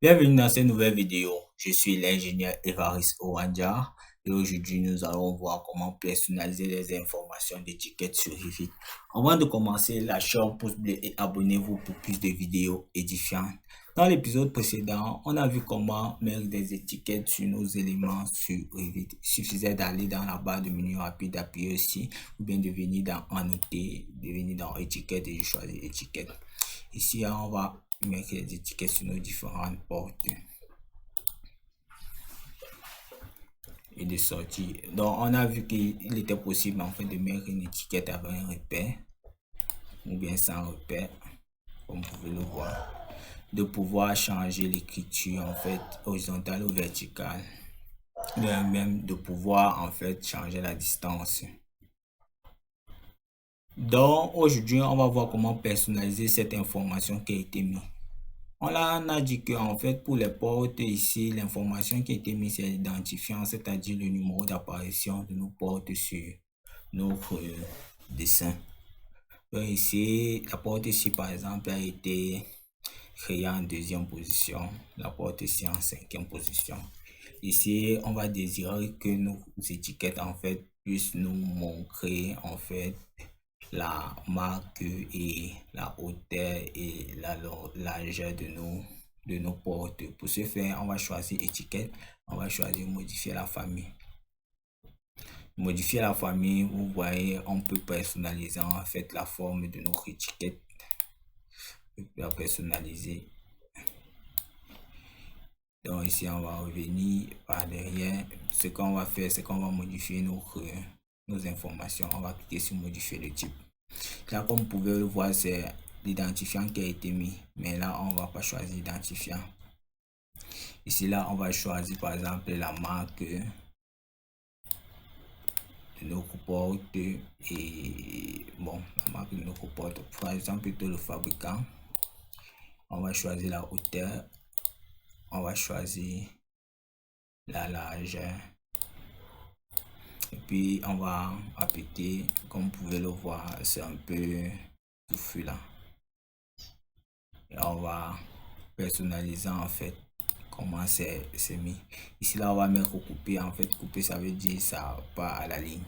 Bienvenue dans cette nouvelle vidéo. Je suis l'ingénieur Évariste Owandja et aujourd'hui nous allons voir comment personnaliser les informations d'étiquette sur Revit. Avant de commencer, lâchez un pouce bleu et abonnez-vous pour plus de vidéos édifiantes. Dans l'épisode précédent, on a vu comment mettre des étiquettes sur nos éléments sur Revit. Il suffisait d'aller dans la barre de menu rapide, d'appuyer ici ou bien de venir dans Annoter, de venir dans Étiquette et de choisir Étiquette. Ici, on va mettre les étiquettes sur nos différentes portes et de sortir. Donc, on a vu qu'il était possible en fait de mettre une étiquette avec un repère ou bien sans repère, comme vous pouvez le voir, de pouvoir changer l'écriture en fait horizontale ou verticale, même de pouvoir en fait changer la distance. Donc, aujourd'hui, on va voir comment personnaliser cette information qui a été mise. On a dit que en fait pour les portes ici, l'information qui a été mise c'est l'identifiant, c'est-à-dire le numéro d'apparition de nos portes sur notre dessin. Donc ici, la porte ici par exemple a été créée en deuxième position, la porte ici en cinquième position. Ici, on va désirer que nos étiquettes en fait puissent nous montrer en fait la marque et la hauteur et la largeur de nos portes. Pour ce faire, on va choisir étiquette, on va choisir modifier la famille. Modifier la famille, vous voyez, on peut personnaliser en fait la forme de notre étiquette. On peut la personnaliser. Donc ici, on va revenir par derrière. Ce qu'on va faire, c'est qu'on va modifier nos informations. On va cliquer sur modifier le type. Là, comme vous pouvez le voir, c'est l'identifiant qui a été mis. Mais là, on va pas choisir l'identifiant. Ici, là, on va choisir par exemple la marque de notre porte. Et bon, la marque de notre porte. Par exemple, plutôt le fabricant. On va choisir la hauteur. On va choisir la largeur. Et puis on va appliquer, comme vous pouvez le voir, c'est un peu touffu là. Et on va personnaliser en fait comment c'est mis. Ici là on va mettre couper, en fait couper ça veut dire ça part à la ligne.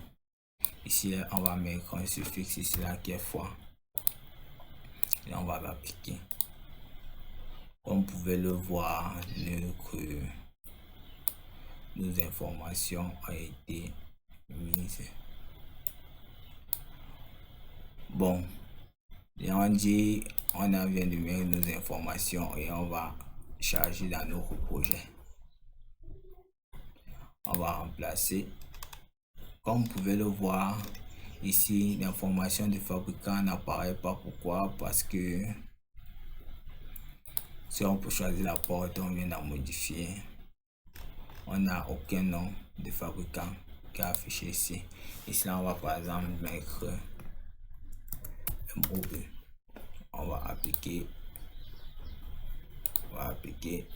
Ici là, on va mettre un suffixe ici là qui est fois. Et on va l'appliquer. Comme vous pouvez le voir, nos informations ont été mises. Bon, et on dit on vient de mettre nos informations et on va charger dans notre projet. On va remplacer. Comme vous pouvez le voir ici, l'information du fabricant n'apparaît pas. Pourquoi? Parce que si on peut choisir la porte, on vient d'en modifier. On n'a aucun nom de fabricant qui est affiché ici. Ici là, on va par exemple mettre MOE. On va appliquer. On va appliquer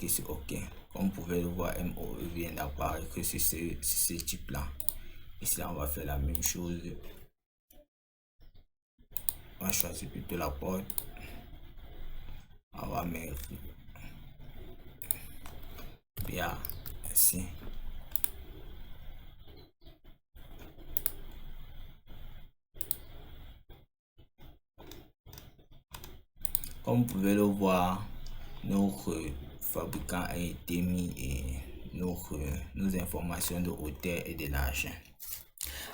sur OK. Comme vous pouvez le voir, MOE vient d'apparaître sur ce type là. Ici là, on va faire la même chose. On va choisir plutôt la porte. On va mettre bien ici. Comme vous pouvez le voir, notre fabricant a été mis et nos informations de hauteur et de largeur.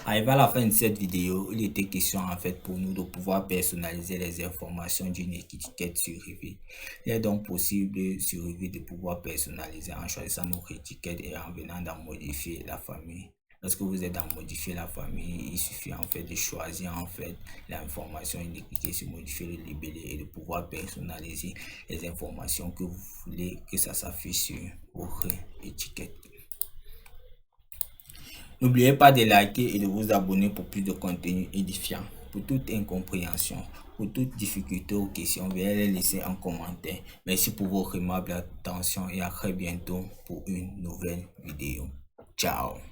Arrivé à la fin de cette vidéo, il était question en fait pour nous de pouvoir personnaliser les informations d'une étiquette sur Revit. Il est donc possible sur Revit de pouvoir personnaliser en choisissant notre étiquette et en venant d'en modifier la famille. Lorsque vous êtes dans modifier la famille, il suffit en fait de choisir en fait l'information et de cliquer sur modifier le libellé et de pouvoir personnaliser les informations que vous voulez que ça s'affiche sur votre étiquette. N'oubliez pas de liker et de vous abonner pour plus de contenu édifiant. Pour toute incompréhension, pour toute difficulté ou question, veuillez les laisser en commentaire. Merci pour votre aimable attention et à très bientôt pour une nouvelle vidéo. Ciao.